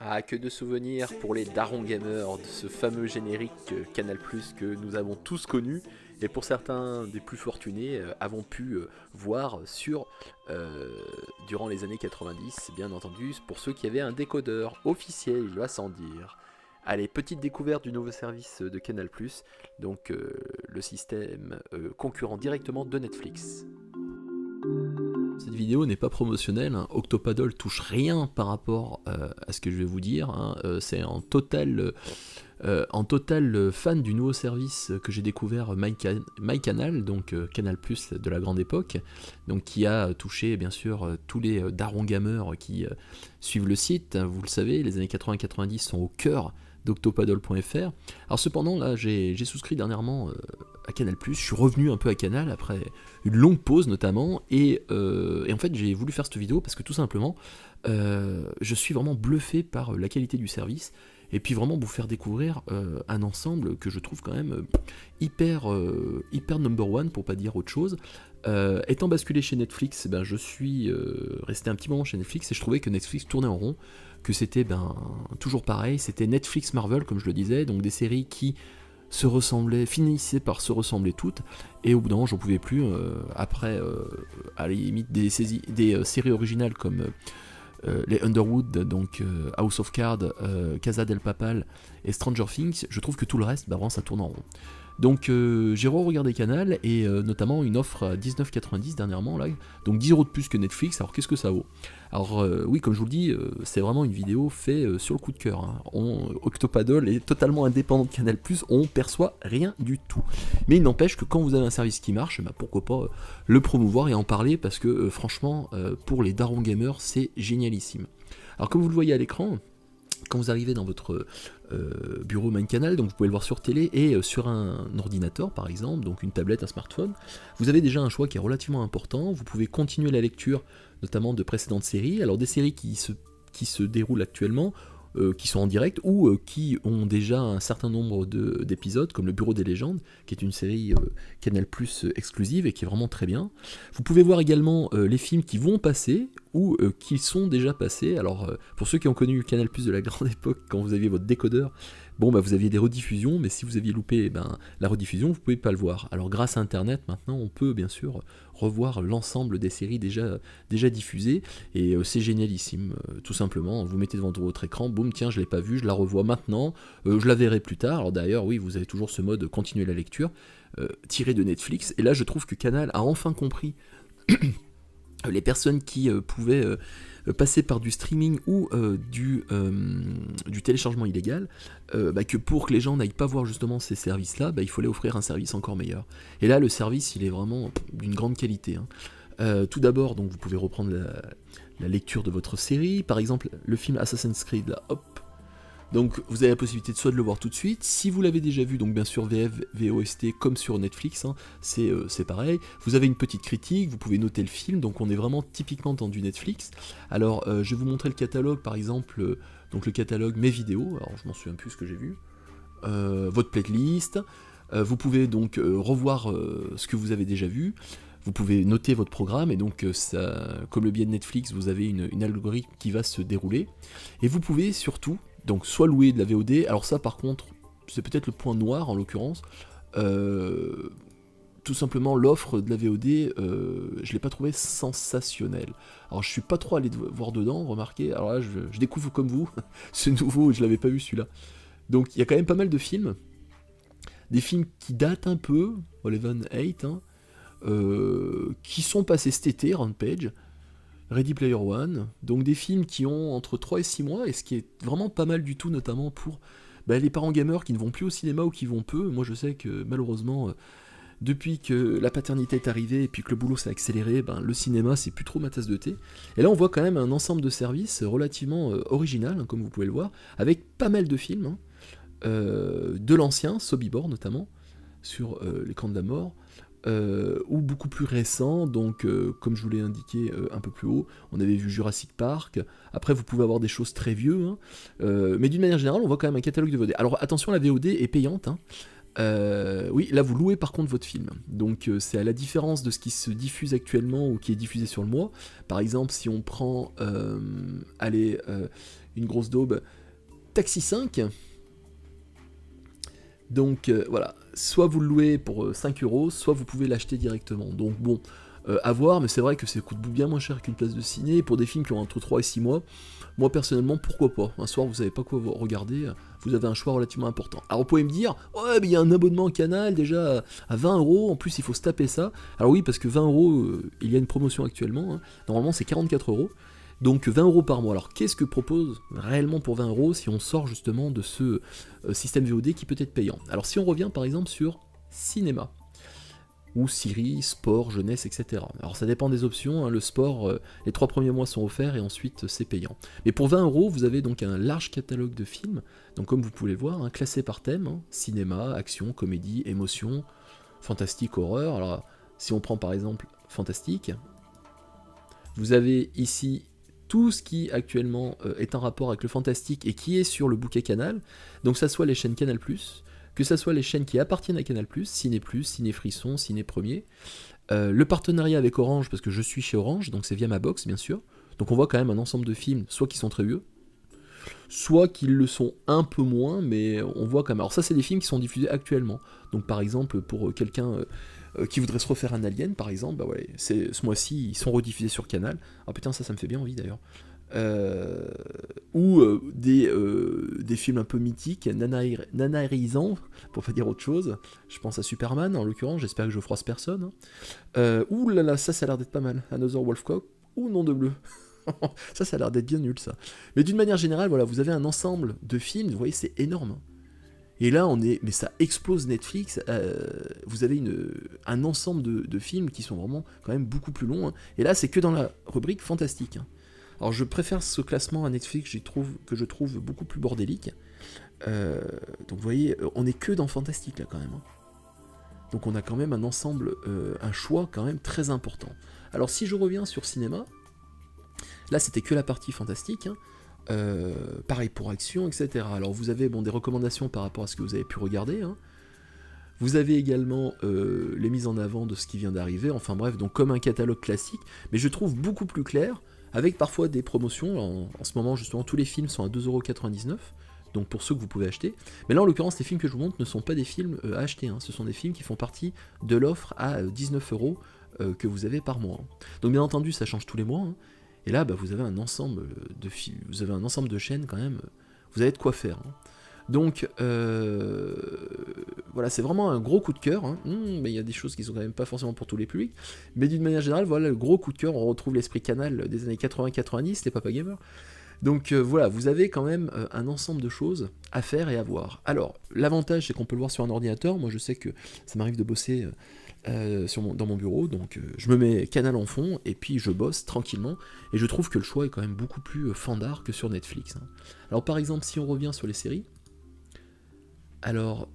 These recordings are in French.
Ah, que de souvenirs pour les darons gamers de ce fameux générique Canal+, que nous avons tous connu, et pour certains des plus fortunés, avons pu voir durant les années 90, bien entendu, pour ceux qui avaient un décodeur officiel, il va sans dire. Allez, petite découverte du nouveau service de Canal+, donc le système concurrent directement de Netflix. Cette vidéo n'est pas promotionnelle, hein. Octopaddle touche rien par rapport à ce que je vais vous dire, hein. C'est en total fan du nouveau service que j'ai découvert, MyCanal, donc Canal Plus de la grande époque, donc qui a touché bien sûr tous les darons gamers qui suivent le site. Vous le savez, les années 80-90 sont au cœur d'octopaddle.fr. Alors cependant, là, j'ai souscrit dernièrement à Canal+, je suis revenu un peu à Canal après une longue pause notamment, et en fait j'ai voulu faire cette vidéo parce que tout simplement, je suis vraiment bluffé par la qualité du service, et puis vraiment vous faire découvrir un ensemble que je trouve quand même hyper number one, pour pas dire autre chose. Étant basculé chez Netflix, ben, je suis resté un petit moment chez Netflix, et je trouvais que Netflix tournait en rond, que c'était toujours pareil, c'était Netflix Marvel comme je le disais, donc des séries qui se ressemblaient, finissaient par se ressembler toutes, et au bout d'un moment j'en pouvais plus, après à la limite des séries originales comme les Underwood, donc House of Cards, Casa del Papal et Stranger Things, je trouve que tout le reste, vraiment ça tourne en rond. Donc j'ai re-regardé Canal, et notamment une offre à 19,90 dernièrement, là, donc 10 € de plus que Netflix. Alors qu'est-ce que ça vaut? Alors oui, comme je vous le dis, c'est vraiment une vidéo faite sur le coup de cœur, hein. Octopaddle est totalement indépendant de Canal+, on perçoit rien du tout. Mais il n'empêche que quand vous avez un service qui marche, bah, pourquoi pas le promouvoir et en parler, parce que franchement, pour les darons gamers, c'est génialissime. Alors comme vous le voyez à l'écran, quand vous arrivez dans votre bureau MyCanal, donc vous pouvez le voir sur télé et sur un ordinateur par exemple, donc une tablette, un smartphone, vous avez déjà un choix qui est relativement important. Vous pouvez continuer la lecture notamment de précédentes séries, alors des séries qui se déroulent actuellement, qui sont en direct, ou qui ont déjà un certain nombre d'épisodes, comme le Bureau des légendes, qui est une série Canal Plus exclusive et qui est vraiment très bien. Vous pouvez voir également les films qui vont passer, ou qui sont déjà passés. Alors pour ceux qui ont connu Canal Plus de la grande époque, quand vous aviez votre décodeur, bon bah vous aviez des rediffusions, mais si vous aviez loupé la rediffusion, vous pouvez pas le voir. Alors grâce à internet maintenant, on peut bien sûr revoir l'ensemble des séries déjà diffusées, et c'est génialissime. Tout simplement, vous mettez devant votre écran, boum, tiens, je l'ai pas vue, je la revois maintenant, je la verrai plus tard. Alors d'ailleurs, oui, vous avez toujours ce mode continuer la lecture, tiré de Netflix, et là je trouve que Canal a enfin compris les personnes qui pouvaient passer par du streaming ou du téléchargement illégal, que pour que les gens n'aillent pas voir justement ces services-là, il fallait offrir un service encore meilleur. Et là, le service, il est vraiment d'une grande qualité, hein. Tout d'abord, donc vous pouvez reprendre la lecture de votre série, par exemple le film Assassin's Creed, là, hop. Donc vous avez la possibilité de soit de le voir tout de suite, si vous l'avez déjà vu, donc bien sûr VF, VOST comme sur Netflix, hein, c'est pareil. Vous avez une petite critique, vous pouvez noter le film, donc on est vraiment typiquement dans du Netflix. Alors je vais vous montrer le catalogue, par exemple, donc le catalogue mes vidéos, alors je m'en souviens plus ce que j'ai vu, votre playlist, vous pouvez donc revoir ce que vous avez déjà vu. Vous pouvez noter votre programme, et donc ça, comme le biais de Netflix, vous avez une algorithme qui va se dérouler. Et vous pouvez surtout, donc soit louer de la VOD, alors ça par contre, c'est peut-être le point noir en l'occurrence, tout simplement l'offre de la VOD, je l'ai pas trouvé sensationnelle. Alors je suis pas trop allé voir dedans, remarquez, alors là je découvre comme vous, c'est nouveau, je l'avais pas vu celui-là. Donc il y a quand même pas mal de films, des films qui datent un peu, Eleven 8, hein, qui sont passés cet été, Rampage, Ready Player One, donc des films qui ont entre 3 et 6 mois, et ce qui est vraiment pas mal du tout, notamment pour les parents gamers qui ne vont plus au cinéma ou qui vont peu. Moi je sais que malheureusement, depuis que la paternité est arrivée et puis que le boulot s'est accéléré, le cinéma c'est plus trop ma tasse de thé. Et là on voit quand même un ensemble de services relativement original, hein, comme vous pouvez le voir, avec pas mal de films, hein, de l'ancien, Sobibor notamment, sur l'écran de la mort, ou beaucoup plus récent, donc comme je vous l'ai indiqué un peu plus haut, on avait vu Jurassic Park. Après vous pouvez avoir des choses très vieux, hein, mais d'une manière générale on voit quand même un catalogue de VOD. Alors attention, la VOD est payante, hein. Oui, là vous louez par contre votre film, donc c'est à la différence de ce qui se diffuse actuellement ou qui est diffusé sur le mois. Par exemple, si on prend une grosse daube. Taxi 5. Donc voilà, soit vous le louez pour 5 euros, soit vous pouvez l'acheter directement. Donc bon, à voir, mais c'est vrai que ça coûte bien moins cher qu'une place de ciné. Pour des films qui ont entre 3 et 6 mois, moi personnellement, pourquoi pas. Un soir, vous savez pas quoi regarder, vous avez un choix relativement important. Alors vous pouvez me dire, ouais, mais il y a un abonnement Canal déjà à 20 euros, en plus il faut se taper ça. Alors oui, parce que 20 euros, il y a une promotion actuellement, hein. Normalement c'est 44 euros. Donc 20 euros par mois. Alors qu'est-ce que propose réellement pour 20 euros si on sort justement de ce système VOD qui peut être payant? Alors si on revient par exemple sur cinéma, ou séries, sport, jeunesse, etc. Alors ça dépend des options, hein. Le sport, les 3 premiers mois sont offerts et ensuite c'est payant. Mais pour 20 euros, vous avez donc un large catalogue de films, donc comme vous pouvez le voir, hein, classés par thème, hein, cinéma, action, comédie, émotion, fantastique, horreur. Alors si on prend par exemple fantastique, vous avez ici tout ce qui actuellement est en rapport avec le fantastique et qui est sur le bouquet Canal, donc ça soit les chaînes Canal+, que ça soit les chaînes qui appartiennent à Canal+, Ciné+, Ciné Frisson, Ciné Premier, le partenariat avec Orange, parce que je suis chez Orange, donc c'est via ma box bien sûr, donc on voit quand même un ensemble de films, soit qui sont très vieux, soit qu'ils le sont un peu moins, mais on voit quand même. Alors ça c'est des films qui sont diffusés actuellement, donc par exemple pour quelqu'un qui voudrait se refaire un Alien par exemple, bah ouais, ce mois-ci ils sont rediffusés sur Canal. Ah putain, ça me fait bien envie d'ailleurs. Ou des films un peu mythiques, nanaérisants, pour pas dire autre chose. Je pense à Superman en l'occurrence, j'espère que je froisse personne. Ouh là là, ça a l'air d'être pas mal. Another Wolfcock, ou Nom de Bleu. ça a l'air d'être bien nul ça. Mais d'une manière générale, voilà, vous avez un ensemble de films, vous voyez, c'est énorme. Et là, mais ça explose Netflix. Vous avez un ensemble de films qui sont vraiment quand même beaucoup plus longs, hein. Et là, c'est que dans la rubrique fantastique, hein. Alors, je préfère ce classement à Netflix, que je trouve beaucoup plus bordélique. Donc, vous voyez, on est que dans fantastique là quand même, hein. Donc, on a quand même un ensemble, un choix quand même très important. Alors, si je reviens sur cinéma, là, c'était que la partie fantastique, hein. Pareil pour action, etc. Alors vous avez des recommandations par rapport à ce que vous avez pu regarder, hein. Vous avez également les mises en avant de ce qui vient d'arriver, enfin bref, donc comme un catalogue classique, mais je trouve beaucoup plus clair, avec parfois des promotions. En ce moment justement tous les films sont à 2,99€, donc pour ceux que vous pouvez acheter. Mais là en l'occurrence les films que je vous montre ne sont pas des films à acheter, hein. Ce sont des films qui font partie de l'offre à 19€ que vous avez par mois, hein. Donc bien entendu ça change tous les mois, hein. Et là, vous avez un ensemble de films, vous avez un ensemble de chaînes quand même, vous avez de quoi faire, hein. Donc, voilà, c'est vraiment un gros coup de cœur, hein. Mais il y a des choses qui sont quand même pas forcément pour tous les publics, mais d'une manière générale, voilà, le gros coup de cœur, on retrouve l'esprit Canal des années 80-90, les Papa Gamers. Donc voilà, vous avez quand même un ensemble de choses à faire et à voir. Alors, l'avantage, c'est qu'on peut le voir sur un ordinateur. Moi, je sais que ça m'arrive de bosser dans mon bureau, donc je me mets Canal en fond, et puis je bosse tranquillement, et je trouve que le choix est quand même beaucoup plus fandard que sur Netflix, hein. Alors par exemple, si on revient sur les séries, alors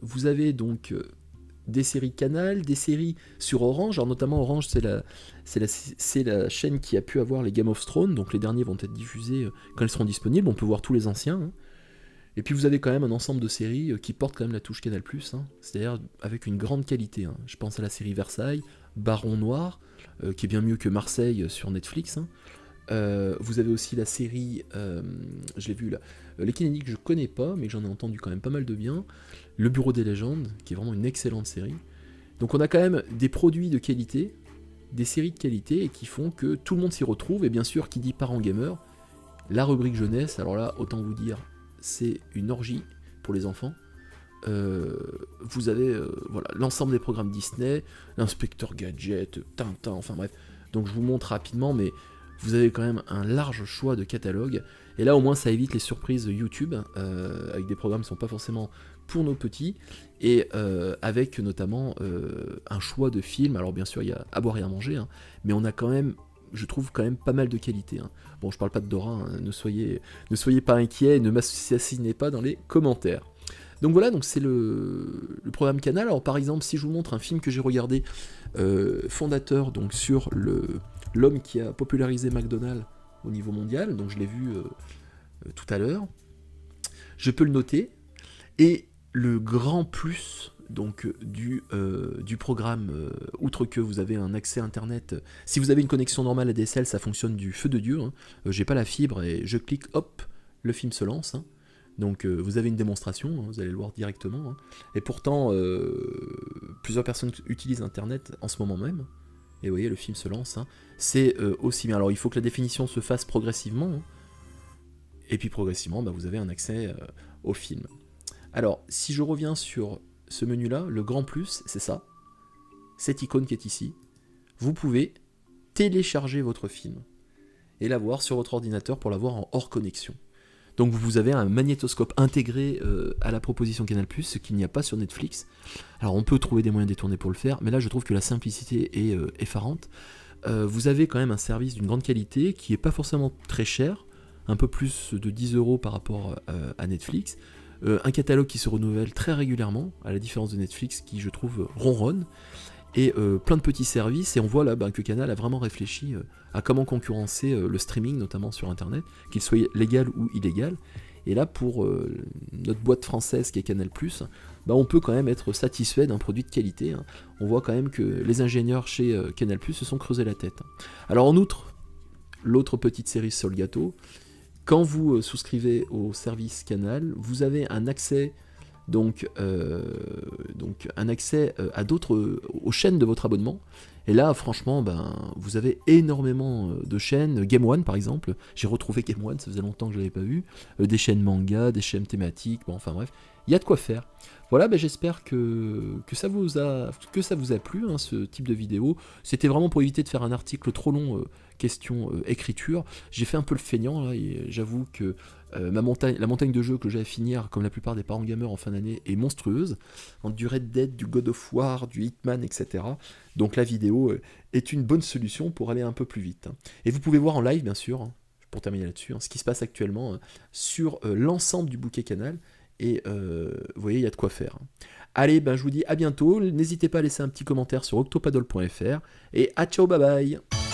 vous avez donc des séries Canal, des séries sur Orange. Alors notamment Orange, c'est la chaîne qui a pu avoir les Game of Thrones, donc les derniers vont être diffusés quand ils seront disponibles, on peut voir tous les anciens, hein. Et puis vous avez quand même un ensemble de séries qui portent quand même la touche Canal+, hein, c'est-à-dire avec une grande qualité, hein. Je pense à la série Versailles, Baron Noir, qui est bien mieux que Marseille sur Netflix, hein. Vous avez aussi la série, je l'ai vu là, Les Kennedy que je connais pas, mais que j'en ai entendu quand même pas mal de bien, Le Bureau des légendes, qui est vraiment une excellente série. Donc on a quand même des produits de qualité, des séries de qualité, et qui font que tout le monde s'y retrouve, et bien sûr, qui dit parent gamer, la rubrique jeunesse, alors là, autant vous dire, c'est une orgie pour les enfants. Vous avez voilà, l'ensemble des programmes Disney, l'Inspecteur Gadget, Tintin, enfin bref. Donc je vous montre rapidement, mais vous avez quand même un large choix de catalogue. Et là au moins ça évite les surprises YouTube, avec des programmes qui ne sont pas forcément pour nos petits, et avec notamment un choix de films. Alors bien sûr il y a à boire et à manger, hein, mais on a quand même, je trouve quand même pas mal de qualité, hein. Bon, je parle pas de Dora, hein, ne soyez pas inquiets, ne m'assassinez pas dans les commentaires. Donc voilà, donc c'est le programme Canal. Alors par exemple, si je vous montre un film que j'ai regardé, fondateur donc sur l'homme qui a popularisé McDonald's au niveau mondial, donc je l'ai vu tout à l'heure, je peux le noter, et le grand plus du programme, outre que vous avez un accès internet, si vous avez une connexion normale ADSL, ça fonctionne du feu de Dieu, hein. J'ai pas la fibre et je clique, hop, le film se lance, hein. Donc vous avez une démonstration, hein, vous allez le voir directement, hein. Et pourtant, plusieurs personnes utilisent internet en ce moment même, et vous voyez, le film se lance, hein. C'est aussi bien. Alors il faut que la définition se fasse progressivement, hein. Et puis progressivement, vous avez un accès au film. Alors, si je reviens sur ce menu-là, le grand plus, c'est ça, cette icône qui est ici. Vous pouvez télécharger votre film et l'avoir sur votre ordinateur pour l'avoir en hors connexion. Donc vous avez un magnétoscope intégré à la proposition Canal+, ce qu'il n'y a pas sur Netflix. Alors on peut trouver des moyens détournés pour le faire, mais là je trouve que la simplicité est effarante. Vous avez quand même un service d'une grande qualité qui n'est pas forcément très cher, un peu plus de 10 € par rapport à Netflix, un catalogue qui se renouvelle très régulièrement, à la différence de Netflix qui, je trouve, ronronne, et plein de petits services, et on voit là que Canal a vraiment réfléchi à comment concurrencer le streaming, notamment sur Internet, qu'il soit légal ou illégal. Et là, pour notre boîte française qui est Canal+, on peut quand même être satisfait d'un produit de qualité, hein. On voit quand même que les ingénieurs chez Canal+ se sont creusés la tête. Alors en outre, l'autre petite cerise sur le gâteau, quand vous souscrivez au service Canal, vous avez un accès à d'autres, aux chaînes de votre abonnement. Et là, franchement, vous avez énormément de chaînes. Game One, par exemple, j'ai retrouvé Game One, ça faisait longtemps que je l'avais pas vu. Des chaînes manga, des chaînes thématiques, enfin bref, il y a de quoi faire. Voilà, j'espère que ça vous a plu, hein, ce type de vidéo. C'était vraiment pour éviter de faire un article trop long, question écriture. J'ai fait un peu le feignant, là, et j'avoue que la montagne de jeux que j'ai à finir, comme la plupart des parents gamers en fin d'année, est monstrueuse, du Red Dead, du God of War, du Hitman, etc. Donc la vidéo est une bonne solution pour aller un peu plus vite, hein. Et vous pouvez voir en live, bien sûr, hein, pour terminer là-dessus, hein, ce qui se passe actuellement sur l'ensemble du bouquet Canal, et vous voyez, il y a de quoi faire, hein. Allez, je vous dis à bientôt, n'hésitez pas à laisser un petit commentaire sur octopaddle.fr, et à ciao, bye bye.